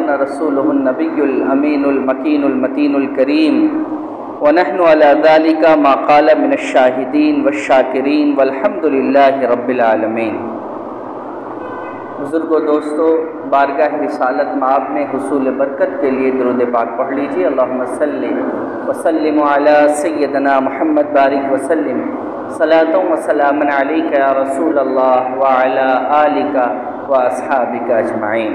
وبلغنا رسوله النبي الأمين المكين المتين الكريم ونحن على ذلك ما قال من الشاهدين والشاكرين والحمد لله رب العالمين۔ بزرگوں دوستو، بارگاہ رسالت مآب میں حصول برکت کے لیے درود پاک پڑھ لیجیے۔ اللہم صلی وسلم علی سیدنا محمد بارک وسلم صلاۃ و سلام علیک یا رسول اللہ وعلی آلک و اصحابک اجمعین۔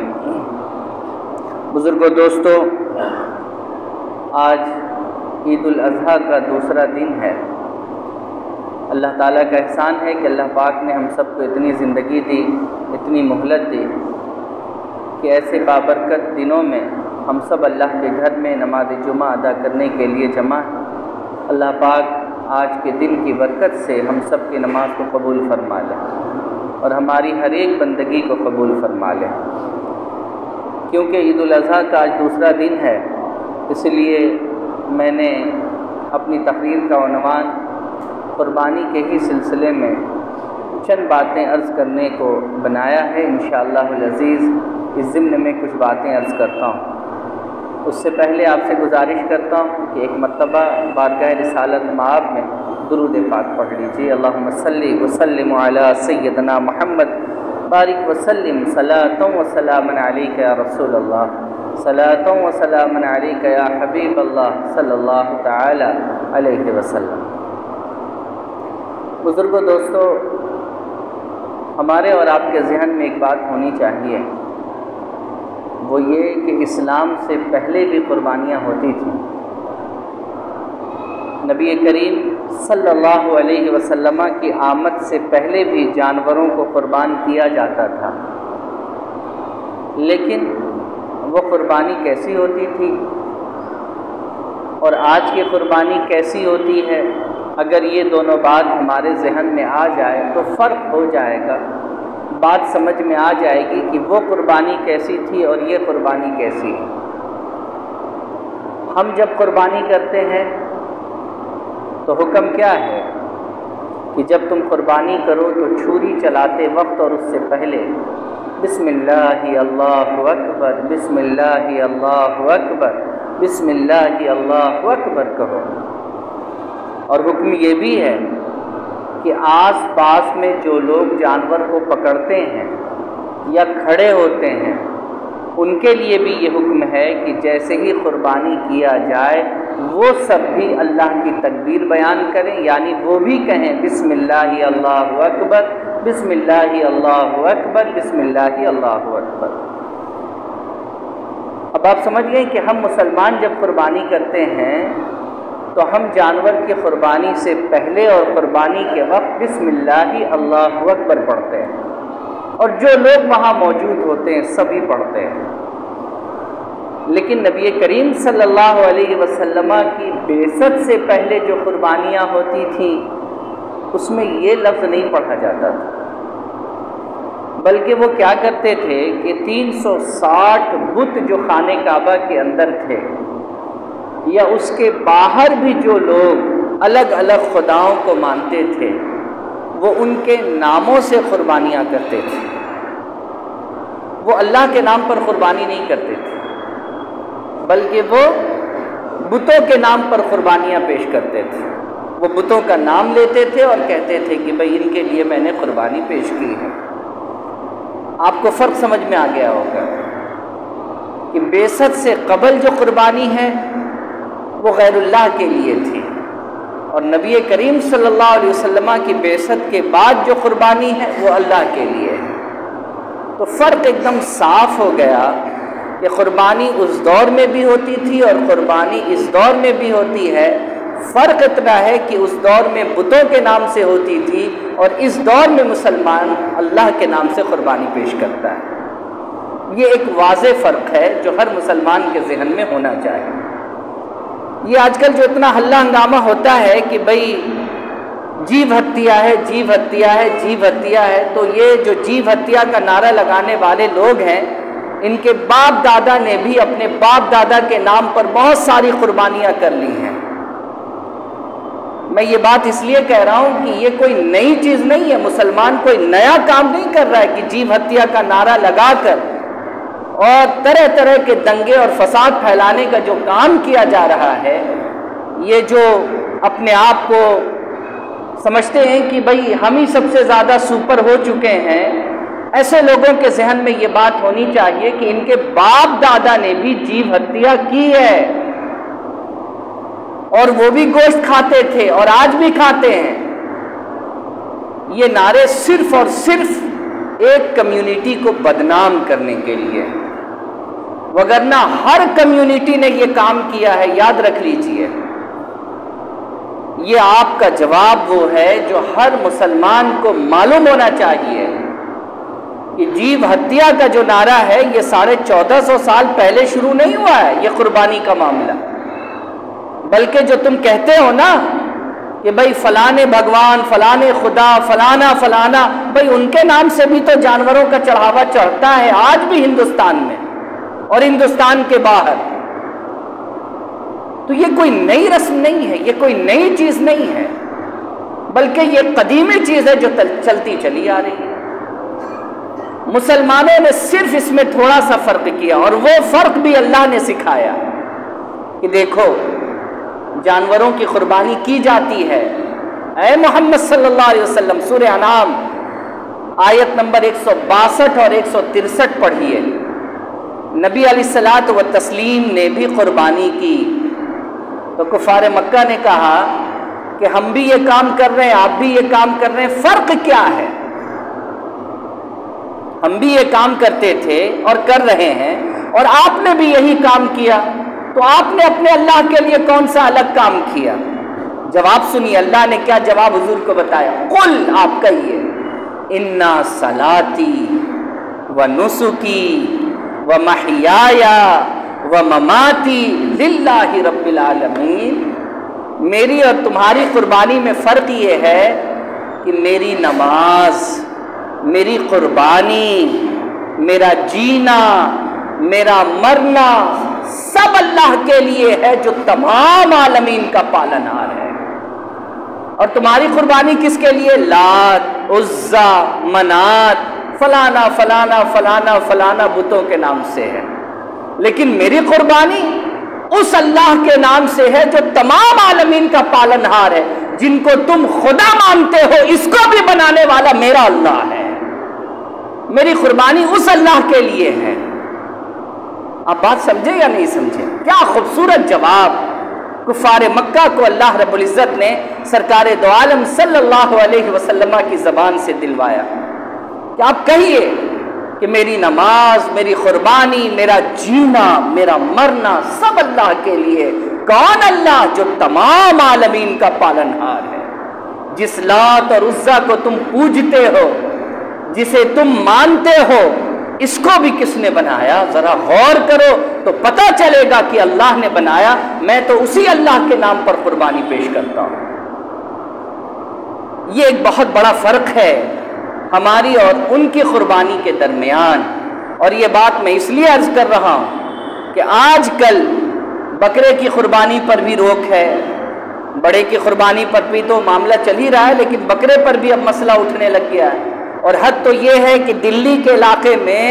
بزرگوں دوستو، آج عید الاضحیٰ کا دوسرا دن ہے۔ اللہ تعالیٰ کا احسان ہے کہ اللہ پاک نے ہم سب کو اتنی زندگی دی، اتنی مہلت دی کہ ایسے بابرکت دنوں میں ہم سب اللہ کے گھر میں نماز جمعہ ادا کرنے کے لیے جمع ہیں۔ اللہ پاک آج کے دن کی برکت سے ہم سب کی نماز کو قبول فرما لے اور ہماری ہر ایک بندگی کو قبول فرما لے۔ کیونکہ عید الاضحیٰ کا آج دوسرا دن ہے، اس لیے میں نے اپنی تقریر کا عنوان قربانی کے ہی سلسلے میں چند باتیں عرض کرنے کو بنایا ہے۔ انشاءاللہ العزیز اس ضمن میں کچھ باتیں عرض کرتا ہوں۔ اس سے پہلے آپ سے گزارش کرتا ہوں کہ ایک مرتبہ بارگاہ رسالت مآب میں درود پاک پڑھ لیجیے۔ اللہم صلی وسلم علی سیدنا محمد بارک وسلم صلاۃ و سلام علیک یا رسول اللہ صلاۃ و سلام علیک یا حبیب اللہ صلی اللہ تعالی علیہ وسلم۔ بزرگوں دوستو، ہمارے اور آپ کے ذہن میں ایک بات ہونی چاہیے، وہ یہ کہ اسلام سے پہلے بھی قربانیاں ہوتی تھیں۔ نبی کریم صلی اللہ علیہ وسلم کی آمد سے پہلے بھی جانوروں کو قربان کیا جاتا تھا، لیکن وہ قربانی کیسی ہوتی تھی اور آج کی قربانی کیسی ہوتی ہے، اگر یہ دونوں بات ہمارے ذہن میں آ جائے تو فرق ہو جائے گا، بات سمجھ میں آ جائے گی کہ وہ قربانی کیسی تھی اور یہ قربانی کیسی ہے۔ ہم جب قربانی کرتے ہیں تو حکم کیا ہے کہ جب تم قربانی کرو تو چھری چلاتے وقت اور اس سے پہلے بسم اللہ اللہ اکبر بسم اللہ اللہ اکبر بسم اللہ اللہ اکبر کہو۔ اور حکم یہ بھی ہے کہ آس پاس میں جو لوگ جانور کو پکڑتے ہیں یا کھڑے ہوتے ہیں ان کے لیے بھی یہ حکم ہے کہ جیسے ہی قربانی کیا جائے وہ سب بھی اللہ کی تکبیر بیان کریں، یعنی وہ بھی کہیں بسم اللہ اللہ اکبر بسم اللہ اللہ اکبر بسم اللہ اللہ اکبر۔ اب آپ سمجھ گئے کہ ہم مسلمان جب قربانی کرتے ہیں تو ہم جانور کی قربانی سے پہلے اور قربانی کے وقت بسم اللہ اللہ اکبر پڑھتے ہیں، اور جو لوگ وہاں موجود ہوتے ہیں سبھی پڑھتے ہیں۔ لیکن نبی کریم صلی اللہ علیہ وسلم کی بعثت سے پہلے جو قربانیاں ہوتی تھیں اس میں یہ لفظ نہیں پڑھا جاتا تھا، بلکہ وہ کیا کرتے تھے کہ 360 بت جو خانہ کعبہ کے اندر تھے یا اس کے باہر بھی جو لوگ الگ الگ خداؤں کو مانتے تھے وہ ان کے ناموں سے قربانیاں کرتے تھے۔ وہ اللہ کے نام پر قربانی نہیں کرتے تھے، بلکہ وہ بتوں کے نام پر قربانیاں پیش کرتے تھے۔ وہ بتوں کا نام لیتے تھے اور کہتے تھے کہ بھئی ان کے لیے میں نے قربانی پیش کی ہے۔ آپ کو فرق سمجھ میں آ گیا ہوگا کہ بعثت سے قبل جو قربانی ہے وہ غیر اللہ کے لیے تھی، اور نبی کریم صلی اللہ علیہ وسلم کی بعثت کے بعد جو قربانی ہے وہ اللہ کے لیے ہے۔ تو فرق ایک دم صاف ہو گیا کہ قربانی اس دور میں بھی ہوتی تھی اور قربانی اس دور میں بھی ہوتی ہے۔ فرق اتنا ہے کہ اس دور میں بتوں کے نام سے ہوتی تھی اور اس دور میں مسلمان اللہ کے نام سے قربانی پیش کرتا ہے۔ یہ ایک واضح فرق ہے جو ہر مسلمان کے ذہن میں ہونا چاہیے۔ یہ آج کل جو اتنا ہلہ ہنگامہ ہوتا ہے کہ بھئی جیو ہتیا ہے جیو ہتیا ہے جیو ہتیا ہے، تو یہ جو جیو ہتیا کا نعرہ لگانے والے لوگ ہیں ان کے باپ دادا نے بھی اپنے باپ دادا کے نام پر بہت ساری قربانیاں کر لی ہیں۔ میں یہ بات اس لیے کہہ رہا ہوں کہ یہ کوئی نئی چیز نہیں ہے، مسلمان کوئی نیا کام نہیں کر رہا ہے کہ جیو ہتیا کا نعرہ لگا کر اور طرح طرح کے دنگے اور فساد پھیلانے کا جو کام کیا جا رہا ہے، یہ جو اپنے آپ کو سمجھتے ہیں کہ بھئی ہم ہی سب سے زیادہ سپر ہو چکے ہیں، ایسے لوگوں کے ذہن میں یہ بات ہونی چاہیے کہ ان کے باپ دادا نے بھی جیو ہتیا کی ہے، اور وہ بھی گوشت کھاتے تھے اور آج بھی کھاتے ہیں۔ یہ نعرے صرف اور صرف ایک کمیونٹی کو بدنام کرنے کے لیے، وگرنہ ہر کمیونٹی نے یہ کام کیا ہے، یاد رکھ لیجئے۔ یہ آپ کا جواب وہ ہے جو ہر مسلمان کو معلوم ہونا چاہیے کہ جیو ہتیا کا جو نعرہ ہے یہ 1450 سال پہلے شروع نہیں ہوا ہے، یہ قربانی کا معاملہ، بلکہ جو تم کہتے ہو نا کہ بھئی فلانے بھگوان، فلانے خدا، فلانا فلانا، بھئی ان کے نام سے بھی تو جانوروں کا چڑھاوا چڑھتا ہے آج بھی ہندوستان میں اور ہندوستان کے باہر۔ تو یہ کوئی نئی رسم نہیں ہے، یہ کوئی نئی چیز نہیں ہے، بلکہ یہ قدیمی چیز ہے جو چلتی چلی آ رہی ہے۔ مسلمانوں نے صرف اس میں تھوڑا سا فرق کیا، اور وہ فرق بھی اللہ نے سکھایا کہ دیکھو جانوروں کی قربانی کی جاتی ہے۔ اے محمد صلی اللہ علیہ وسلم، سورہ انعام آیت نمبر 162 اور 163 پڑھیے۔ نبی علیہ الصلوۃ والتسلیم نے بھی قربانی کی، تو کفار مکہ نے کہا کہ ہم بھی یہ کام کر رہے ہیں، آپ بھی یہ کام کر رہے ہیں، فرق کیا ہے؟ ہم بھی یہ کام کرتے تھے اور کر رہے ہیں، اور آپ نے بھی یہی کام کیا، تو آپ نے اپنے اللہ کے لیے کون سا الگ کام کیا؟ جواب سنیے، اللہ نے کیا جواب حضور کو بتایا۔ قل، آپ کہیے، انا صلاتی و نسکی و محیایا و مماتی للہ رب العالمین۔ میری اور تمہاری قربانی میں فرق یہ ہے کہ میری نماز، میری قربانی، میرا جینا، میرا مرنا سب اللہ کے لیے ہے جو تمام عالمین کا پالنہار ہے۔ اور تمہاری قربانی کس کے لیے؟ لات، عزا، منات، فلانا فلانا فلانا فلانا بتوں کے نام سے ہے، لیکن میری قربانی اس اللہ کے نام سے ہے جو تمام عالمین کا پالنہار ہے، جن کو تم خدا مانتے ہو اس کو بھی بنانے والا میرا اللہ ہے۔ میری قربانی اس اللہ کے لیے ہے۔ آپ بات سمجھے یا نہیں سمجھے؟ کیا خوبصورت جواب کفار مکہ کو اللہ رب العزت نے سرکار دو عالم صلی اللہ علیہ وسلم کی زبان سے دلوایا کہ آپ کہیے کہ میری نماز، میری قربانی، میرا جینا، میرا مرنا سب اللہ کے لیے۔ کون اللہ؟ جو تمام عالمین کا پالنہار ہے۔ جس لات اور عزا کو تم پوجتے ہو، جسے تم مانتے ہو، اس کو بھی کس نے بنایا؟ ذرا غور کرو تو پتہ چلے گا کہ اللہ نے بنایا۔ میں تو اسی اللہ کے نام پر قربانی پیش کرتا ہوں۔ یہ ایک بہت بڑا فرق ہے ہماری اور ان کی قربانی کے درمیان، اور یہ بات میں اس لیے عرض کر رہا ہوں کہ آج کل بکرے کی قربانی پر بھی روک ہے، بڑے کی قربانی پر بھی تو معاملہ چل ہی رہا ہے، لیکن بکرے پر بھی اب مسئلہ اٹھنے لگ گیا ہے۔ اور حد تو یہ ہے کہ دلی کے علاقے میں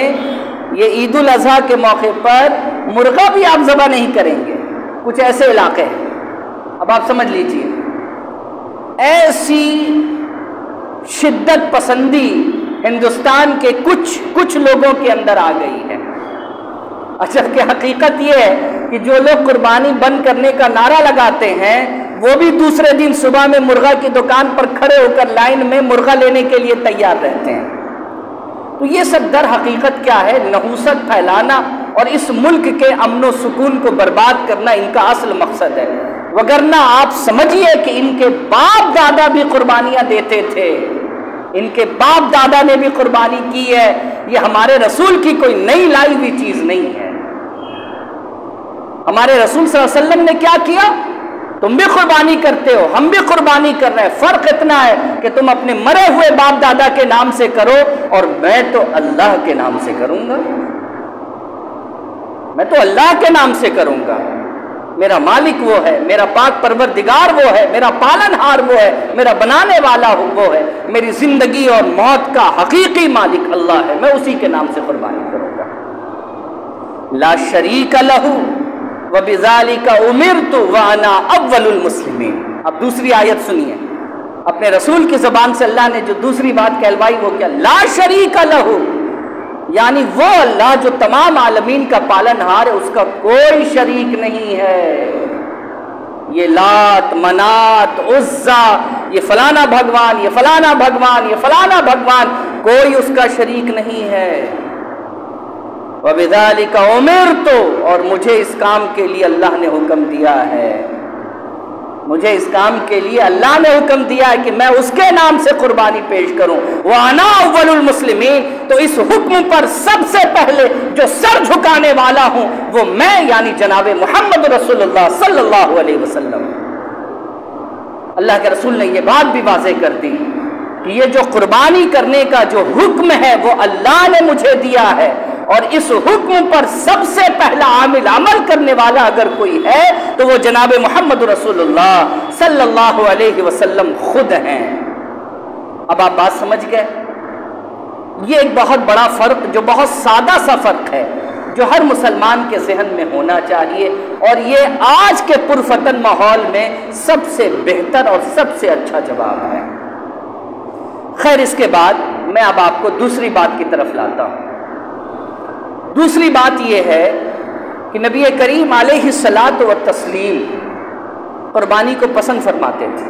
یہ عید الاضحیٰ کے موقع پر مرغا بھی آپ ذبح نہیں کریں گے، کچھ ایسے علاقے ہیں۔ اب آپ سمجھ لیجئے، ایسی شدت پسندی ہندوستان کے کچھ لوگوں کے اندر آ گئی ہے۔ اچھا کہ حقیقت یہ ہے کہ جو لوگ قربانی بند کرنے کا نعرہ لگاتے ہیں وہ بھی دوسرے دن صبح میں مرغا کی دکان پر کھڑے ہو کر لائن میں مرغا لینے کے لیے تیار رہتے ہیں۔ تو یہ سب در حقیقت کیا ہے؟ نحوست پھیلانا اور اس ملک کے امن و سکون کو برباد کرنا ان کا اصل مقصد ہے۔ وگرنہ آپ سمجھیے کہ ان کے باپ دادا بھی قربانیاں دیتے تھے، ان کے باپ دادا نے بھی قربانی کی ہے، یہ ہمارے رسول کی کوئی نئی لائی ہوئی چیز نہیں ہے۔ ہمارے رسول صلی اللہ علیہ وسلم نے کیا کیا؟ تم بھی قربانی کرتے ہو، ہم بھی قربانی کر رہے ہیں، فرق اتنا ہے کہ تم اپنے مرے ہوئے باپ دادا کے نام سے کرو اور میں تو اللہ کے نام سے کروں گا، میں تو اللہ کے نام سے کروں گا۔ میرا مالک وہ ہے، میرا پاک پروردگار وہ ہے، میرا پالنہار وہ ہے، میرا بنانے والا وہ ہے، میری زندگی اور موت کا حقیقی مالک اللہ ہے، میں اسی کے نام سے قربانی کروں گا۔ لا شریک لہ وبذالک امرت وانا اول المسلمین۔ اب دوسری آیت سنیے، اپنے رسول کی زبان سے اللہ نے جو دوسری بات کہلوائی وہ کیا؟ لا شریک لہ، یعنی وہ اللہ جو تمام عالمین کا پالنہار ہے، اس کا کوئی شریک نہیں ہے۔ یہ لات، منات، عزا، یہ فلانا بھگوان، یہ فلانا بھگوان، یہ فلانا بھگوان، کوئی اس کا شریک نہیں ہے۔ وَبِذَلِكَ أُمِرْتُ، اور مجھے اس کام کے لیے اللہ نے حکم دیا ہے، مجھے اس کام کے لیے اللہ نے حکم دیا ہے کہ میں اس کے نام سے قربانی پیش کروں۔ وَأَنَا أَوَّلُ الْمُسْلِمِينَ، تو اس حکم پر سب سے پہلے جو سر جھکانے والا ہوں وہ میں، یعنی جناب محمد رسول اللہ صلی اللہ علیہ وسلم۔ اللہ کے رسول نے یہ بات بھی واضح کر دی کہ یہ جو قربانی کرنے کا جو حکم ہے وہ اللہ نے مجھے دیا ہے، اور اس حکم پر سب سے پہلا عمل کرنے والا اگر کوئی ہے تو وہ جناب محمد رسول اللہ صلی اللہ علیہ وسلم خود ہیں۔ اب آپ بات سمجھ گئے؟ یہ ایک بہت بڑا فرق، جو بہت سادہ سا فرق ہے، جو ہر مسلمان کے ذہن میں ہونا چاہیے، اور یہ آج کے پرفتن ماحول میں سب سے بہتر اور سب سے اچھا جواب ہے۔ خیر، اس کے بعد میں اب آپ کو دوسری بات کی طرف لاتا ہوں۔ دوسری بات یہ ہے کہ نبی کریم علیہ الصلاۃ والتسلیم قربانی کو پسند فرماتے تھے،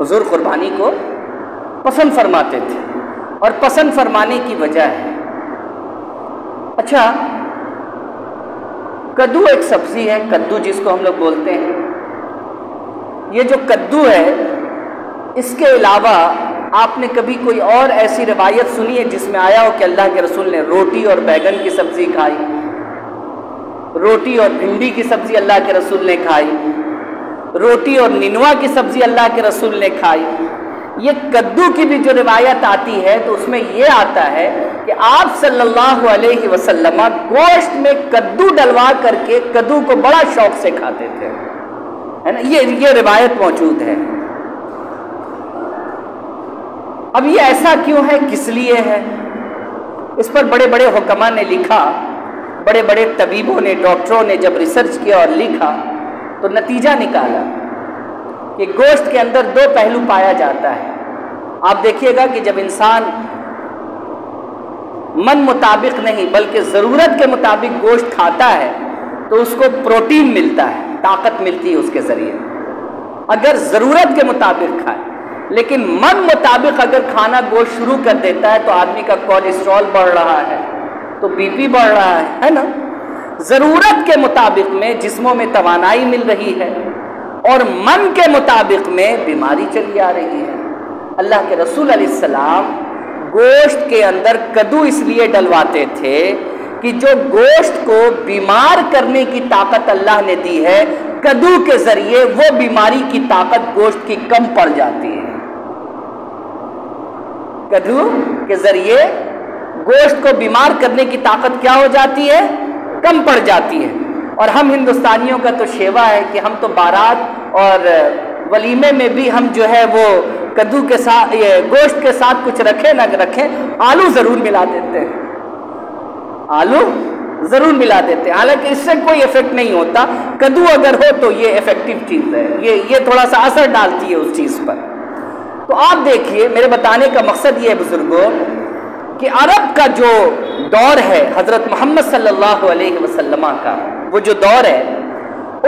حضور قربانی کو پسند فرماتے تھے، اور پسند فرمانے کی وجہ ہے، اچھا کدو ایک سبزی ہے، کدو جس کو ہم لوگ بولتے ہیں، یہ جو کدو ہے اس کے علاوہ آپ نے کبھی کوئی اور ایسی روایت سنی ہے جس میں آیا ہو کہ اللہ کے رسول نے روٹی اور بیگن کی سبزی کھائی، روٹی اور بھنڈی کی سبزی اللہ کے رسول نے کھائی، روٹی اور نینوا کی سبزی اللہ کے رسول نے کھائی؟ یہ کدو کی بھی جو روایت آتی ہے تو اس میں یہ آتا ہے کہ آپ صلی اللہ علیہ وسلم گوشت میں کدو ڈلوا کر کے کدو کو بڑا شوق سے کھاتے تھے، ہے نا؟ یہ روایت موجود ہے۔ اب یہ ایسا کیوں ہے، کس لیے ہے؟ اس پر بڑے بڑے حکماء نے لکھا، بڑے بڑے طبیبوں نے، ڈاکٹروں نے جب ریسرچ کیا اور لکھا تو نتیجہ نکالا کہ گوشت کے اندر دو پہلو پایا جاتا ہے۔ آپ دیکھیے گا کہ جب انسان من مطابق نہیں بلکہ ضرورت کے مطابق گوشت کھاتا ہے تو اس کو پروٹین ملتا ہے، طاقت ملتی ہے اس کے ذریعے، اگر ضرورت کے مطابق کھائے۔ لیکن من مطابق اگر کھانا گوشت شروع کر دیتا ہے تو آدمی کا کولیسٹرول بڑھ رہا ہے، تو بی پی بڑھ رہا ہے نا؟ ضرورت کے مطابق میں جسموں میں توانائی مل رہی ہے، اور من کے مطابق میں بیماری چلی آ رہی ہے۔ اللہ کے رسول علیہ السلام گوشت کے اندر کدو اس لیے ڈلواتے تھے کہ جو گوشت کو بیمار کرنے کی طاقت اللہ نے دی ہے، کدو کے ذریعے وہ بیماری کی طاقت گوشت کی کم پڑ جاتی ہے۔ کدو کے ذریعے گوشت کو بیمار کرنے کی طاقت کیا ہو جاتی ہے؟ کم پڑ جاتی ہے۔ اور ہم ہندوستانیوں کا تو شیوا ہے کہ ہم تو بارات اور ولیمے میں بھی ہم جو ہے وہ کدو کے ساتھ، گوشت کے ساتھ کچھ رکھیں نہ رکھیں، آلو ضرور ملا دیتے ہیں، آلو ضرور ملا دیتے ہیں، حالانکہ اس سے کوئی ایفیکٹ نہیں ہوتا۔ کدو اگر ہو تو یہ ایفیکٹو چیز ہے، یہ تھوڑا سا اثر ڈالتی ہے اس چیز پر۔ تو آپ دیکھیے، میرے بتانے کا مقصد یہ ہے بزرگوں کہ عرب کا جو دور ہے حضرت محمد صلی اللہ علیہ وسلم کا، وہ جو دور ہے،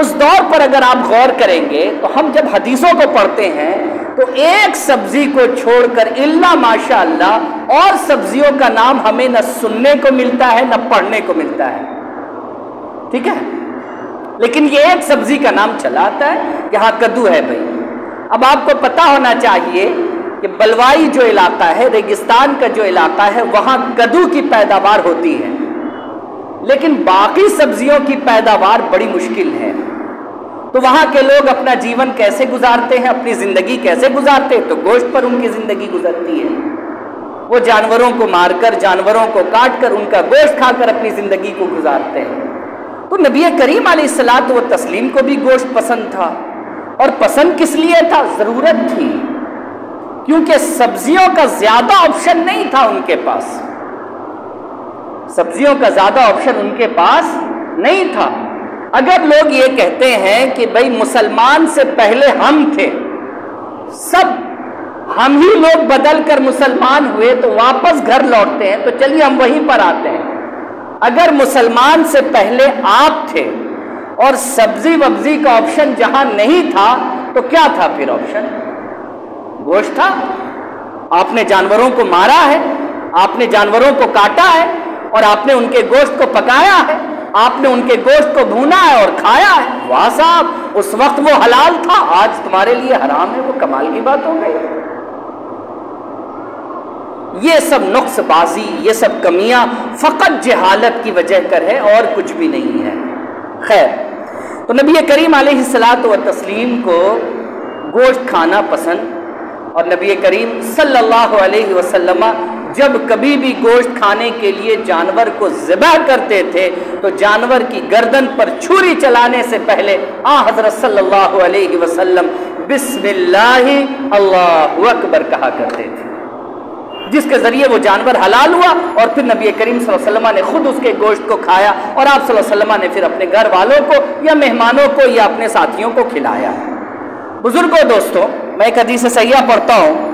اس دور پر اگر آپ غور کریں گے تو ہم جب حدیثوں کو پڑھتے ہیں تو ایک سبزی کو چھوڑ کر الا ماشاء اللہ اور سبزیوں کا نام ہمیں نہ سننے کو ملتا ہے نہ پڑھنے کو ملتا ہے، ٹھیک ہے؟ لیکن یہ ایک سبزی کا نام چلا آتا ہے کہ ہاں کدو ہے بھائی۔ اب آپ کو پتا ہونا چاہیے کہ بلوائی جو علاقہ ہے، ریگستان کا جو علاقہ ہے، وہاں کدو کی پیداوار ہوتی ہے، لیکن باقی سبزیوں کی پیداوار بڑی مشکل ہے۔ تو وہاں کے لوگ اپنا جیون کیسے گزارتے ہیں، اپنی زندگی کیسے گزارتے ہیں؟ تو گوشت پر ان کی زندگی گزرتی ہے۔ وہ جانوروں کو مار کر، جانوروں کو کاٹ کر، ان کا گوشت کھا کر اپنی زندگی کو گزارتے ہیں۔ تو نبی کریم علیہ الصلاۃ والتسلیم کو بھی گوشت پسند تھا، اور پسند کس لیے تھا؟ ضرورت تھی، کیونکہ سبزیوں کا زیادہ آپشن نہیں تھا ان کے پاس۔ سبزیوں کا زیادہ آپشن ان کے پاس نہیں تھا۔ اگر لوگ یہ کہتے ہیں کہ بھئی مسلمان سے پہلے ہم تھے، سب ہم ہی لوگ بدل کر مسلمان ہوئے تو واپس گھر لوٹتے ہیں، تو چلیے ہم وہیں پر آتے ہیں۔ اگر مسلمان سے پہلے آپ تھے اور سبزی وبزی کا آپشن جہاں نہیں تھا تو کیا تھا پھر آپشن؟ گوشت تھا۔ آپ نے جانوروں کو مارا ہے، آپ نے جانوروں کو کاٹا ہے اور آپ نے ان کے گوشت کو پکایا ہے، آپ نے ان کے گوشت کو بھونا ہے اور کھایا ہے۔ واہ صاحب، اس وقت وہ حلال تھا، آج تمہارے لیے حرام ہے، وہ کمال کی بات ہو گئی۔ یہ سب نقص بازی، یہ سب کمیاں فقط جہالت کی وجہ کر ہے اور کچھ بھی نہیں ہے۔ خیر، تو نبی کریم علیہ الصلاۃ والتسلیم کو گوشت کھانا پسند، اور نبی کریم صلی اللہ علیہ وسلم جب کبھی بھی گوشت کھانے کے لیے جانور کو ذبح کرتے تھے تو جانور کی گردن پر چھری چلانے سے پہلے حضرت صلی اللہ علیہ وسلم بسم اللہ اللہ اکبر کہا کرتے تھے، جس کے ذریعے وہ جانور حلال ہوا، اور پھر نبی کریم صلی اللہ علیہ وسلم نے خود اس کے گوشت کو کھایا، اور آپ صلی اللہ علیہ وسلم نے پھر اپنے گھر والوں کو یا مہمانوں کو یا اپنے ساتھیوں کو کھلایا۔ بزرگوں، دوستوں، میں ایک حدیث صحیحہ پڑھتا ہوں،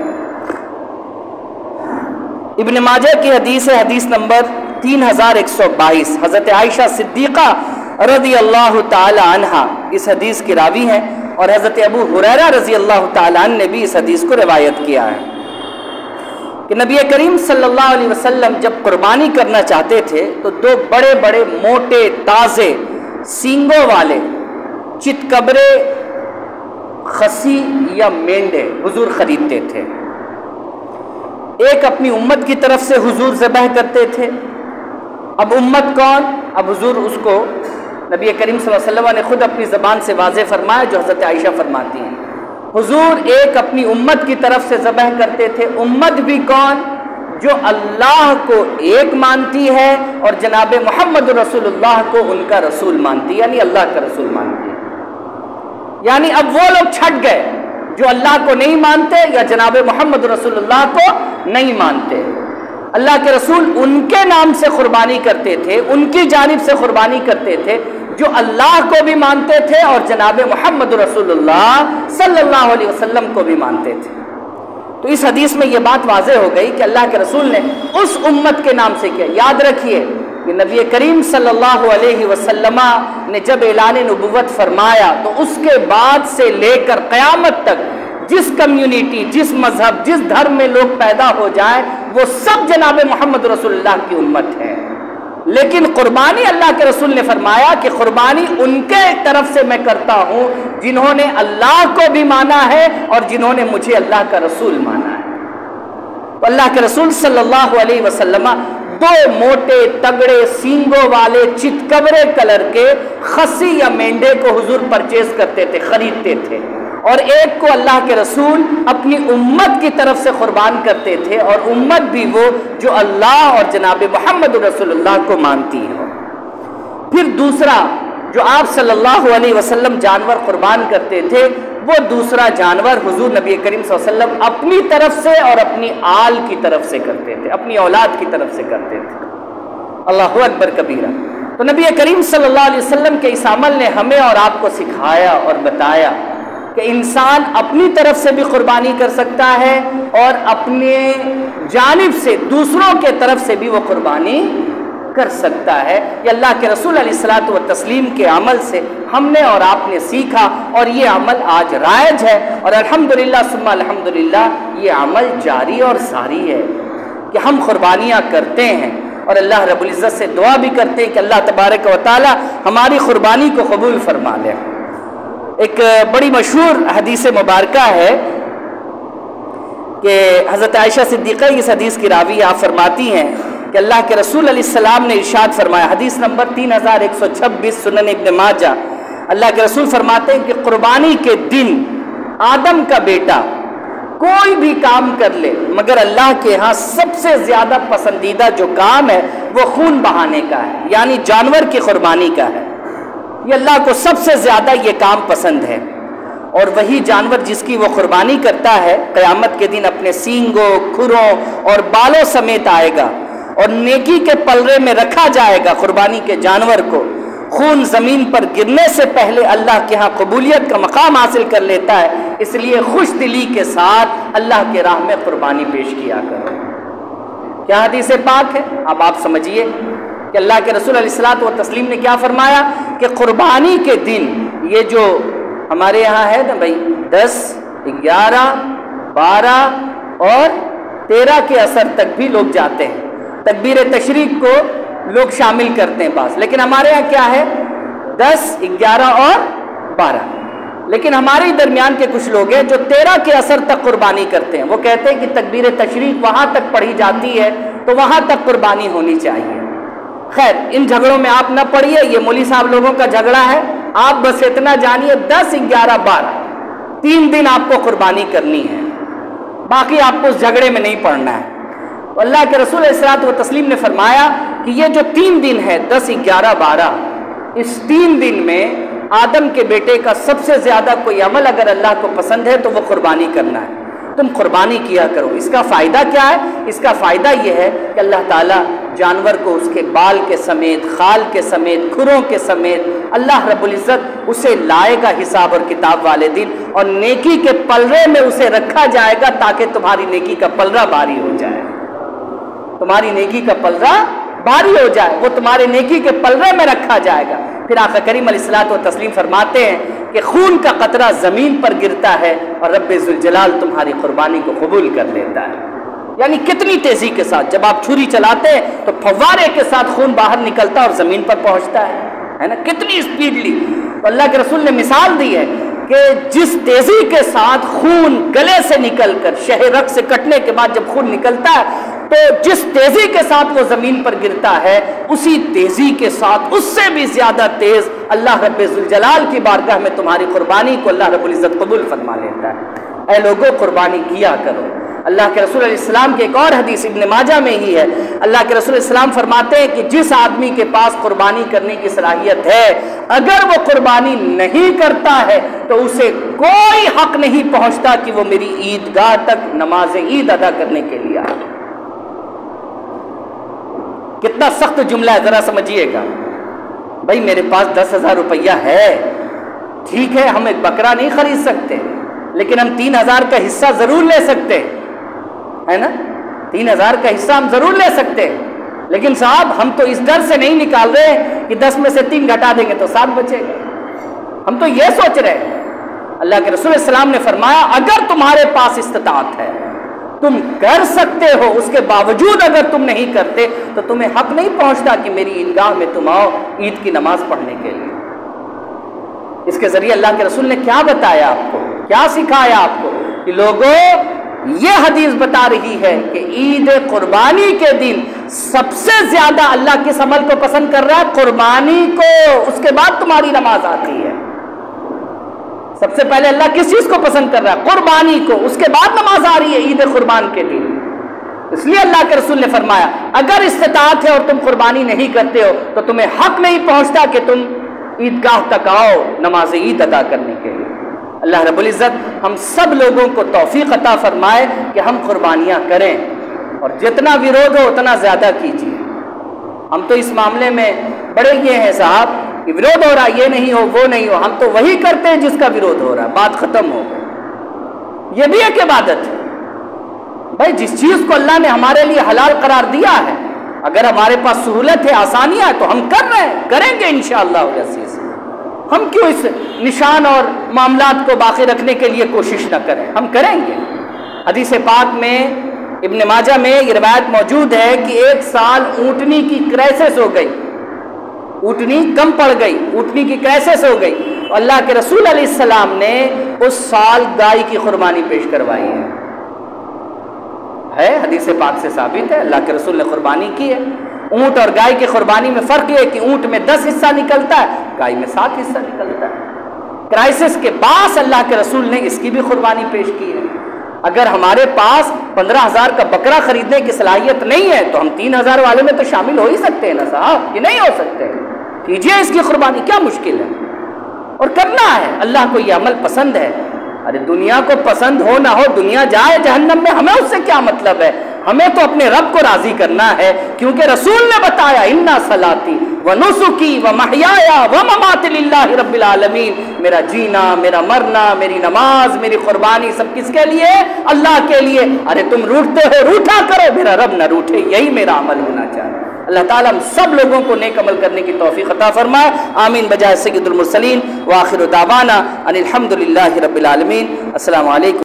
ابن ماجہ کی حدیث ہے، حدیث نمبر 3122، حضرت عائشہ صدیقہ رضی اللہ تعالی عنہ اس حدیث کی راوی ہیں، اور حضرت ابو ہریرہ رضی اللہ تعالی عنہ نے بھی اس حدیث کو روایت کیا ہے کہ نبی کریم صلی اللہ علیہ وسلم جب قربانی کرنا چاہتے تھے تو دو بڑے بڑے موٹے تازے سینگوں والے چتکبرے خسی یا مینڈے حضور خریدتے تھے۔ ایک اپنی امت کی طرف سے حضور ذبح کرتے تھے۔ اب امت کون؟ اب حضور اس کو نبی کریم صلی اللہ علیہ وسلم نے خود اپنی زبان سے واضح فرمایا، جو حضرت عائشہ فرماتی ہیں، حضور ایک اپنی امت کی طرف سے ذبح کرتے تھے۔ امت بھی کون؟ جو اللہ کو ایک مانتی ہے اور جناب محمد رسول اللہ کو ان کا رسول مانتی ہے، یعنی اللہ کا رسول مانتی ہے۔ یعنی اب وہ لوگ چھٹ گئے جو اللہ کو نہیں مانتے یا جناب محمد رسول اللہ کو نہیں مانتے۔ اللہ کے رسول ان کے نام سے قربانی کرتے تھے، ان کی جانب سے قربانی کرتے تھے جو اللہ کو بھی مانتے تھے اور جناب محمد رسول اللہ صلی اللہ علیہ وسلم کو بھی مانتے تھے۔ تو اس حدیث میں یہ بات واضح ہو گئی کہ اللہ کے رسول نے اس امت کے نام سے کیا۔ یاد رکھیے کہ نبی کریم صلی اللہ علیہ وسلم نے جب اعلان نبوت فرمایا تو اس کے بعد سے لے کر قیامت تک جس کمیونٹی، جس مذہب، جس دھرم میں لوگ پیدا ہو جائیں وہ سب جناب محمد رسول اللہ کی امت ہے۔ لیکن قربانی اللہ کے رسول نے فرمایا کہ قربانی ان کے طرف سے میں کرتا ہوں جنہوں نے اللہ کو بھی مانا ہے اور جنہوں نے مجھے اللہ کا رسول مانا ہے۔ تو اللہ کے رسول صلی اللہ علیہ وسلم دو موٹے تگڑے سینگوں والے چتکبرے کلر کے خسی یا مینڈے کو حضور پرچیز کرتے تھے، خریدتے تھے، اور ایک کو اللہ کے رسول اپنی امت کی طرف سے قربان کرتے تھے، اور امت بھی وہ جو اللہ اور جناب محمد رسول اللہ کو مانتی ہے۔ پھر دوسرا جو آپ صلی اللہ علیہ وسلم جانور قربان کرتے تھے وہ دوسرا جانور حضور نبی کریم صلی اللہ علیہ وسلم اپنی طرف سے اور اپنی آل کی طرف سے کرتے تھے، اپنی اولاد کی طرف سے کرتے تھے۔ اللہ اکبر کبیرہ۔ تو نبی کریم صلی اللہ علیہ وسلم کے اس عمل نے ہمیں اور آپ کو سکھایا اور بتایا کہ انسان اپنی طرف سے بھی قربانی کر سکتا ہے اور اپنے جانب سے دوسروں کے طرف سے بھی وہ قربانی کر سکتا ہے۔ یہ اللہ کے رسول علیہ الصلوۃ والتسلیم کے عمل سے ہم نے اور آپ نے سیکھا، اور یہ عمل آج رائج ہے، اور الحمدللہ ثم الحمدللہ یہ عمل جاری اور ساری ہے کہ ہم قربانیاں کرتے ہیں، اور اللہ رب العزت سے دعا بھی کرتے ہیں کہ اللہ تبارک و تعالی ہماری قربانی کو قبول فرما لے۔ ایک بڑی مشہور حدیث مبارکہ ہے کہ حضرت عائشہ صدیقہ اس حدیث کی راوی آپ فرماتی ہیں کہ اللہ کے رسول علیہ السلام نے ارشاد فرمایا، حدیث نمبر 3126 سنن ابن ماجہ، اللہ کے رسول فرماتے ہیں کہ قربانی کے دن آدم کا بیٹا کوئی بھی کام کر لے مگر اللہ کے ہاں سب سے زیادہ پسندیدہ جو کام ہے وہ خون بہانے کا ہے، یعنی جانور کی قربانی کا ہے۔ یہ اللہ کو سب سے زیادہ یہ کام پسند ہے، اور وہی جانور جس کی وہ قربانی کرتا ہے قیامت کے دن اپنے سینگوں، کھروں اور بالوں سمیت آئے گا، اور نیکی کے پلڑے میں رکھا جائے گا قربانی کے جانور کو، خون زمین پر گرنے سے پہلے اللہ کے ہاں قبولیت کا مقام حاصل کر لیتا ہے، اس لیے خوش دلی کے ساتھ اللہ کے راہ میں قربانی پیش کیا کرو۔ کیا حدیث پاک ہے؟ اب آپ سمجھیے کہ اللہ کے رسول علیہ الصلوۃ والتسلیم نے کیا فرمایا کہ قربانی کے دن یہ جو ہمارے یہاں ہے نا بھائی 10، 11، 12 اور 13 کے عصر تک بھی لوگ جاتے ہیں، تکبیر تشریق کو لوگ شامل کرتے ہیں بعض، لیکن ہمارے یہاں کیا ہے 10، 11 اور 12۔ لیکن ہمارے درمیان کے کچھ لوگ ہیں جو 13 کے عصر تک قربانی کرتے ہیں، وہ کہتے ہیں کہ تکبیر تشریق وہاں تک پڑھی جاتی ہے تو وہاں تک قربانی ہونی چاہیے۔ خیر ان جھگڑوں میں آپ نہ پڑیے، یہ مولوی صاحب لوگوں کا جھگڑا ہے، آپ بس اتنا جانیے 10، 11، 12 3 دن آپ کو قربانی کرنی ہے، باقی آپ کو اس جھگڑے میں نہیں پڑنا ہے۔ اللہ کے رسول علیہ الصلوۃ والتسلیم نے فرمایا کہ یہ جو 3 دن ہے 10، 11، 12، اس 3 دن میں آدم کے بیٹے کا سب سے زیادہ کوئی عمل اگر اللہ کو پسند ہے تو وہ قربانی کرنا ہے۔ تم قربانی کیا کرو۔ اس کا فائدہ کیا ہے؟ اس کا فائدہ یہ ہے کہ اللہ تعالیٰ جانور کو اس کے بال کے سمیت، خال کے سمیت، کھروں کے سمیت اللہ رب العزت اسے لائے گا حساب اور کتاب والے دن، اور نیکی کے پلڑے میں اسے رکھا جائے گا تاکہ تمہاری نیکی کا پلڑا بھاری ہو جائے، تمہاری نیکی کا پلڑا بھاری ہو جائے، وہ تمہارے نیکی کے پلڑے میں رکھا جائے گا۔ پھر آقا کریم علیہ الصلوۃ والتسلیم فرماتے ہیں کہ خون کا قطرہ زمین پر گرتا ہے اور رب ذوالجلال تمہاری قربانی کو قبول کر لیتا ہے۔ یعنی کتنی تیزی کے ساتھ جب آپ چھری چلاتے ہیں تو فوارے کے ساتھ خون باہر نکلتا اور زمین پر پہنچتا ہے نا، کتنی اسپیڈلی۔ تو اللہ کے رسول نے مثال دی ہے کہ جس تیزی کے ساتھ خون گلے سے نکل کر شہ رگ سے کٹنے کے بعد جب خون نکلتا ہے تو جس تیزی کے ساتھ وہ زمین پر گرتا ہے اسی تیزی کے ساتھ اس سے بھی زیادہ تیز اللہ رب ذوالجلال کی بارگاہ میں تمہاری قربانی کو اللہ رب العزت قبول فرما لیتا ہے۔ اے لوگوں قربانی کیا کرو۔ اللہ کے رسول علیہ السلام کی ایک اور حدیث ابن ماجہ میں ہی ہے، اللہ کے رسول علیہ السلام فرماتے ہیں کہ جس آدمی کے پاس قربانی کرنے کی صلاحیت ہے اگر وہ قربانی نہیں کرتا ہے تو اسے کوئی حق نہیں پہنچتا کہ وہ میری عیدگاہ تک نماز عید ادا کرنے کے لیے آئے۔ کتنا سخت جملہ ہے، ذرا سمجھیے گا۔ بھائی میرے پاس 10,000 روپیہ ہے، ٹھیک ہے ہم ایک بکرا نہیں خرید سکتے لیکن ہم 3,000 کا حصہ ضرور لے سکتے ہے نا، 3,000 کا حصہ ہم ضرور لے سکتے، لیکن صاحب ہم تو اس ڈر سے نہیں نکال رہے کہ 10 میں سے 3 گھٹا دیں گے تو 7 بچے گا، ہم تو یہ سوچ رہے ہیں۔ اللہ کے رسول السلام نے فرمایا اگر تمہارے پاس استطاعت ہے تم کر سکتے ہو، اس کے باوجود اگر تم نہیں کرتے تو تمہیں حق نہیں پہنچتا کہ میری عیدگاہ میں تم آؤ عید کی نماز پڑھنے کے لیے۔ اس کے ذریعے اللہ کے رسول نے کیا بتایا آپ کو، کیا سکھایا آپ کو کہ لوگوں یہ حدیث بتا رہی ہے کہ عید قربانی کے دن سب سے زیادہ اللہ کس عمل کو پسند کر رہا ہے؟ قربانی کو، اس کے بعد تمہاری نماز آتی ہے۔ سب سے پہلے اللہ کس چیز کو پسند کر رہا ہے؟ قربانی کو، اس کے بعد نماز آ رہی ہے عید قربان کے دن۔ اس لیے اللہ کے رسول نے فرمایا اگر استطاعت ہے اور تم قربانی نہیں کرتے ہو تو تمہیں حق نہیں پہنچتا کہ تم عیدگاہ تک آؤ نماز عید ادا کرنے کے لیے۔ اللہ رب العزت ہم سب لوگوں کو توفیق عطا فرمائے کہ ہم قربانیاں کریں، اور جتنا ویرودھ ہو اتنا زیادہ کیجیے۔ ہم تو اس معاملے میں بڑے یہ ہیں صاحب کہ ویرودھ ہو رہا یہ نہیں ہو وہ نہیں ہو، ہم تو وہی کرتے ہیں جس کا ویرودھ ہو رہا ہے، بات ختم ہو گئی۔ یہ بھی ایک عبادت ہے بھائی، جس چیز کو اللہ نے ہمارے لیے حلال قرار دیا ہے اگر ہمارے پاس سہولت ہے، آسانیاں ہے تو ہم کر رہے ہیں، کریں گے انشاءاللہ العزیز۔ ہم کیوں اس نشان اور معاملات کو باقی رکھنے کے لیے کوشش نہ کریں، ہم کریں گے۔ حدیث پاک میں ابن ماجہ میں یہ روایت موجود ہے کہ ایک سال اونٹنی کی کرائسس ہو گئی، اونٹنی کم پڑ گئی، اونٹنی کی کرائسس ہو گئی، اللہ کے رسول علیہ السلام نے اس سال گائے کی قربانی پیش کروائی ہے، حدیث پاک سے ثابت ہے اللہ کے رسول نے قربانی کی ہے۔ اونٹ اور گائے کی قربانی میں فرق یہ ہے کہ اونٹ میں 10 حصہ نکلتا ہے، گائے میں 7 حصہ نکلتا ہے۔ کرائسس کے بعد اللہ کے رسول نے اس کی بھی قربانی پیش کی ہے۔ اگر ہمارے پاس 15,000 کا بکرا خریدنے کی صلاحیت نہیں ہے تو ہم 3,000 والے میں تو شامل ہو ہی سکتے ہیں نا صاحب، کہ نہیں ہو سکتے؟ کیجئے اس کی قربانی، کیا مشکل ہے؟ اور کرنا ہے، اللہ کو یہ عمل پسند ہے۔ ارے دنیا کو پسند ہو نہ ہو، دنیا جائے جہنم میں، ہمیں اس سے کیا مطلب ہے؟ ہمیں تو اپنے رب کو راضی کرنا ہے، کیونکہ رسول نے بتایا اِنَّ صَلَاتِي وَنُسُكِي وَمَحْيَايَ وَمَمَاتِي لِلَّهِ رَبِّ الْعَالَمِينَ، میرا جینا، میرا مرنا، میری نماز، میری قربانی سب کس کے لیے؟ اللہ کے لیے۔ ارے تم روٹھتے ہو، روٹھا کرو، میرا رب نہ روٹھے، یہی میرا عمل ہونا چاہیے۔ اللہ تعالیٰ ہم سب لوگوں کو نیک عمل کرنے کی توفیق عطا فرمائے، آمین بجائے سید المرسلین، وآخر دعوانا ان الحمد للہ رب العالمین۔ السلام علیکم۔